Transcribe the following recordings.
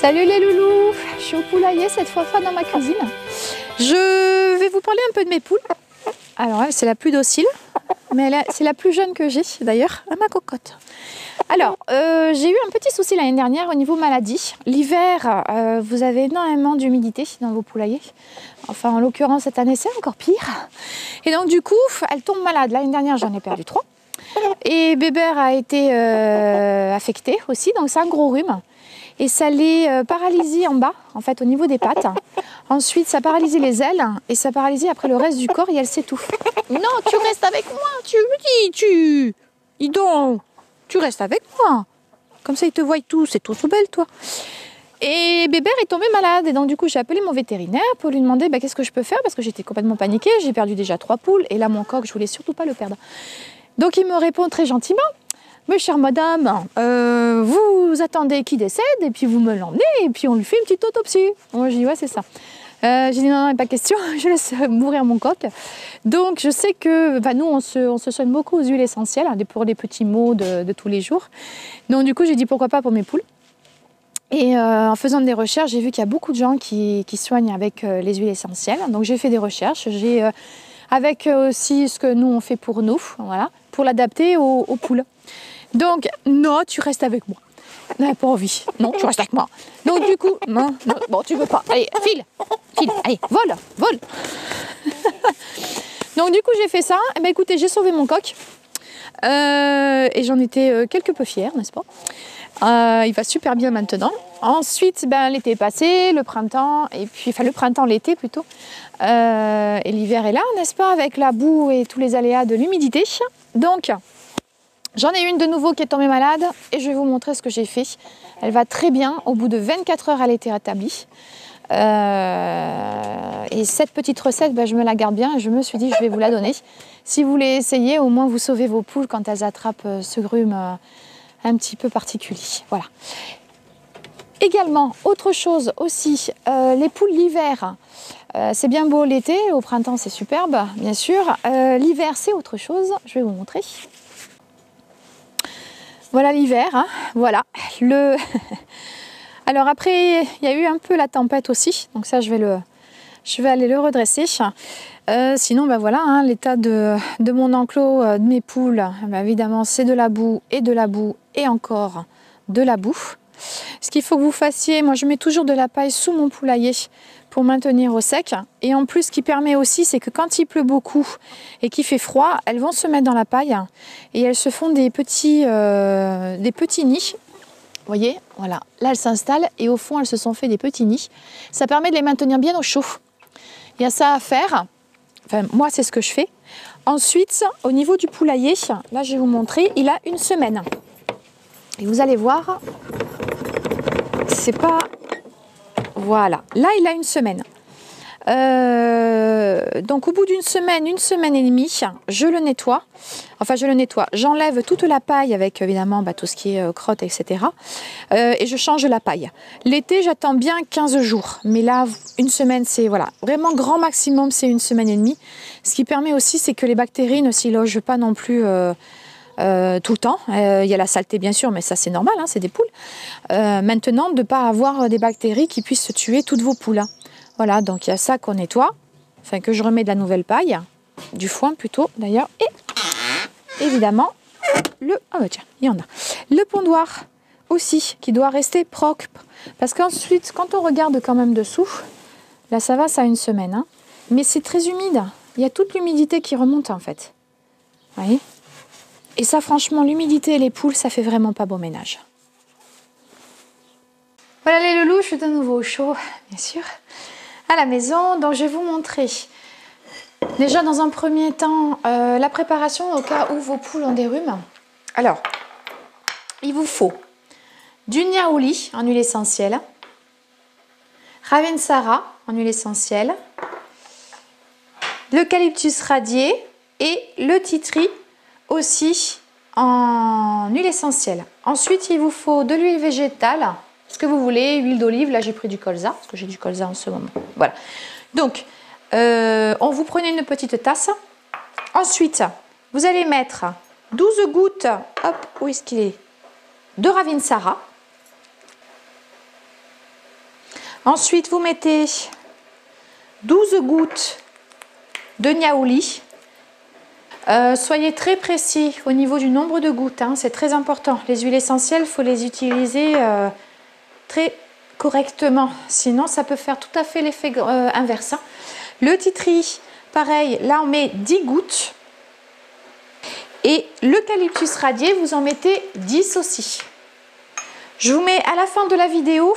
Salut les loulous, je suis au poulailler cette fois dans ma cuisine. Je vais vous parler un peu de mes poules. Alors elle c'est la plus docile, mais c'est la plus jeune que j'ai d'ailleurs, à ma cocotte. Alors j'ai eu un petit souci l'année dernière au niveau maladie. L'hiver, vous avez énormément d'humidité dans vos poulaillers. Enfin en l'occurrence cette année c'est encore pire. Et donc du coup elle tombe malade. L'année dernière j'en ai perdu 3. Et Bébert a été affecté aussi, donc c'est un gros rhume. Et ça les paralysie en bas, en fait, au niveau des pattes. Ensuite, ça paralysie les ailes et ça paralysie après le reste du corps et elle s'étouffe. Non, tu restes avec moi, tu me dis, dis donc, tu restes avec moi. Comme ça, ils te voient tous, c'est tout belle, toi. Et Bébert est tombé malade et donc du coup, j'ai appelé mon vétérinaire pour lui demander qu'est-ce que je peux faire parce que j'étais complètement paniquée, j'ai perdu déjà 3 poules et là, mon coq, je voulais surtout pas le perdre. Donc, il me répond très gentiment. Mais chère madame, vous attendez qu'il décède et puis vous me l'emmenez et puis on lui fait une petite autopsie. Moi j'ai dit ouais c'est ça. J'ai dit non, pas question, je laisse mourir mon coq. Donc je sais que nous on se soigne beaucoup aux huiles essentielles pour les petits maux de tous les jours. Donc du coup j'ai dit pourquoi pas pour mes poules. Et en faisant des recherches j'ai vu qu'il y a beaucoup de gens qui soignent avec les huiles essentielles. Donc j'ai fait des recherches, avec aussi ce que nous on fait pour nous, voilà, pour l'adapter aux poules. Donc, non, tu restes avec moi. Non, pas envie. Non, tu restes avec moi. Donc, du coup, non, bon, tu veux pas. Allez, file, allez, vole. Donc, du coup, j'ai fait ça. Eh bien, écoutez, j'ai sauvé mon coq. Et j'en étais quelque peu fière, n'est-ce pas? Il va super bien maintenant. Ensuite, l'été est passé, le printemps, et puis, enfin, le printemps, l'été plutôt. Et l'hiver est là, n'est-ce pas? Avec la boue et tous les aléas de l'humidité. Donc, j'en ai une de nouveau qui est tombée malade et je vais vous montrer ce que j'ai fait. Elle va très bien. Au bout de 24 heures, elle était rétablie. Et cette petite recette, je me la garde bien et je me suis dit je vais vous la donner. Si vous voulez essayer, au moins vous sauvez vos poules quand elles attrapent ce rhume un petit peu particulier. Voilà. Également, autre chose aussi, les poules l'hiver. C'est bien beau l'été, au printemps c'est superbe, bien sûr. L'hiver c'est autre chose, je vais vous montrer. Voilà l'hiver, hein. Voilà. Alors après, il y a eu un peu la tempête aussi, donc ça je vais aller le redresser. Sinon, voilà, hein, l'état de mon enclos, de mes poules, évidemment c'est de la boue et encore de la boue. Ce qu'il faut que vous fassiez, moi je mets toujours de la paille sous mon poulailler pour maintenir au sec. Et en plus, ce qui permet aussi, c'est que quand il pleut beaucoup et qu'il fait froid, elles vont se mettre dans la paille et elles se font des petits nids. Vous voyez, voilà, là elles s'installent et au fond elles se sont fait des petits nids. Ça permet de les maintenir bien au chaud. Il y a ça à faire. Enfin, moi c'est ce que je fais. Ensuite, au niveau du poulailler, là je vais vous montrer, il a 1 semaine. Et vous allez voir, c'est pas... Voilà, là il a 1 semaine. Donc au bout d'1 semaine et demie, je le nettoie. Enfin je le nettoie, j'enlève toute la paille avec évidemment tout ce qui est crotte, etc. Et je change la paille. L'été j'attends bien 15 jours. Mais là 1 semaine c'est voilà, vraiment grand maximum c'est 1 semaine et demie. Ce qui permet aussi c'est que les bactéries ne s'y logent pas non plus tout le temps. Il y a la saleté bien sûr, mais ça c'est normal, hein, c'est des poules. Maintenant, de ne pas avoir des bactéries qui puissent tuer toutes vos poules. Voilà, donc il y a ça qu'on nettoie, enfin que je remets de la nouvelle paille, du foin plutôt d'ailleurs, et évidemment, tiens, il y en a. Le pondoir aussi, qui doit rester propre. Parce qu'ensuite, quand on regarde quand même dessous, là ça va, ça a 1 semaine, hein, mais c'est très humide. Il y a toute l'humidité qui remonte en fait. Vous voyez ? Et ça, franchement, l'humidité et les poules, ça fait vraiment pas bon ménage. Voilà les loulous, je suis de nouveau au chaud, bien sûr, à la maison. Donc je vais vous montrer, déjà dans un premier temps, la préparation au cas où vos poules ont des rhumes. Alors, il vous faut du niaouli en huile essentielle, ravensara en huile essentielle, l'eucalyptus radié et le titri aussi en huile essentielle. Ensuite, il vous faut de l'huile végétale, ce que vous voulez, huile d'olive. Là, j'ai pris du colza, parce que j'ai du colza en ce moment. Voilà. Donc, on vous prenez une petite tasse. Ensuite, vous allez mettre 12 gouttes, hop, où est-ce qu'il est, de ravensara. Ensuite, vous mettez 12 gouttes de niaouli. Soyez très précis au niveau du nombre de gouttes, hein, c'est très important. Les huiles essentielles, il faut les utiliser très correctement, sinon ça peut faire tout à fait l'effet inverse. Hein. Le titri, pareil, là on met 10 gouttes. Et l'eucalyptus radié, vous en mettez 10 aussi. Je vous mets à la fin de la vidéo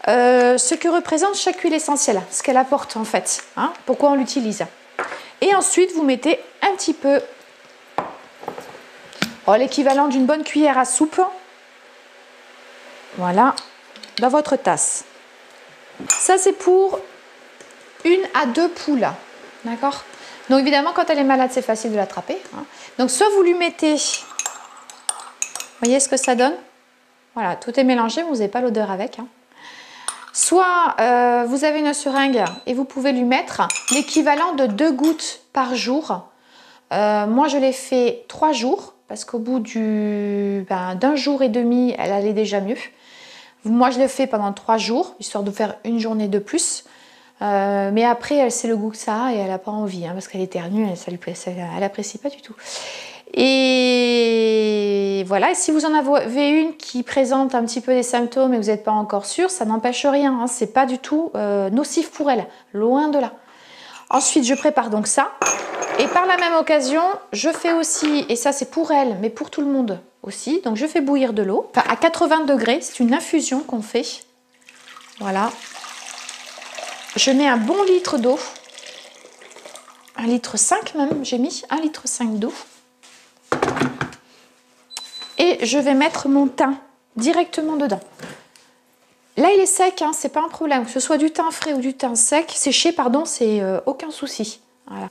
ce que représente chaque huile essentielle, ce qu'elle apporte en fait, hein, pourquoi on l'utilise. Et ensuite, vous mettez un petit peu, l'équivalent d'une bonne cuillère à soupe, voilà, dans votre tasse. Ça, c'est pour 1 à 2 poules, d'accord? Donc évidemment, quand elle est malade, c'est facile de l'attraper. Hein. Donc soit vous lui mettez, voyez ce que ça donne? Voilà, tout est mélangé, vous n'avez pas l'odeur avec. Hein. Soit vous avez une seringue et vous pouvez lui mettre l'équivalent de 2 gouttes par jour. Moi, je l'ai fait 3 jours parce qu'au bout d'un jour et demi, elle allait déjà mieux. Moi, je l'ai fait pendant 3 jours, histoire de faire une journée de plus. Mais après, elle sait le goût que ça a et elle n'a pas envie, hein, parce qu'elle éternue, elle n'apprécie pas du tout. Et voilà, et si vous en avez une qui présente un petit peu des symptômes et vous n'êtes pas encore sûr, ça n'empêche rien, hein, c'est pas du tout nocif pour elle, loin de là. Ensuite, je prépare donc ça. Et par la même occasion, je fais aussi, et ça c'est pour elle, mais pour tout le monde aussi, donc je fais bouillir de l'eau, à 80 degrés, c'est une infusion qu'on fait. Voilà. Je mets un bon litre d'eau, 1,5 litre même, j'ai mis 1,5 litre d'eau. Et je vais mettre mon thym directement dedans. Là, il est sec, hein, c'est pas un problème. Que ce soit du thym frais ou du thym sec, séché, pardon, c'est aucun souci. Voilà.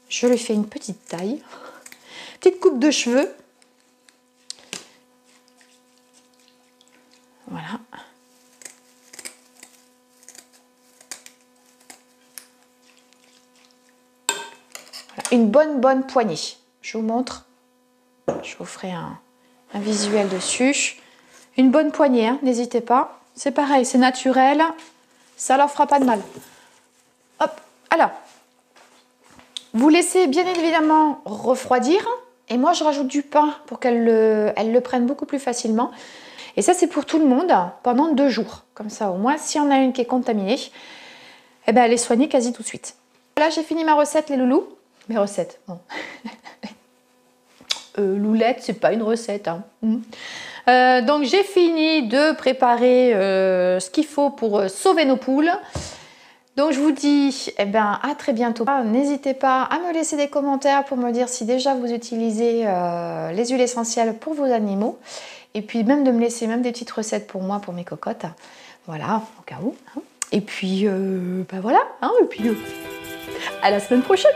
Je lui fais une petite taille, petite coupe de cheveux. Voilà. Voilà. Une bonne poignée. Je vous montre. Je vous ferai un visuel dessus. Une bonne poignée, hein, n'hésitez pas. C'est pareil, c'est naturel. Ça leur fera pas de mal. Hop, alors. Vous laissez bien évidemment refroidir. Et moi, je rajoute du pain pour qu'elle le prenne beaucoup plus facilement. Et ça, c'est pour tout le monde pendant 2 jours. Comme ça, au moins, s'il y en a une qui est contaminée, eh ben, elle est soignée quasi tout de suite. Là, j'ai fini ma recette, les loulous. Mes recettes, bon. Loulette, c'est pas une recette. Hein. Donc, j'ai fini de préparer ce qu'il faut pour sauver nos poules. Donc je vous dis à très bientôt. N'hésitez pas à me laisser des commentaires pour me dire si déjà vous utilisez les huiles essentielles pour vos animaux. Et puis même de me laisser même des petites recettes pour moi, pour mes cocottes. Voilà, au cas où. Hein. Et puis voilà. Hein, et puis à la semaine prochaine.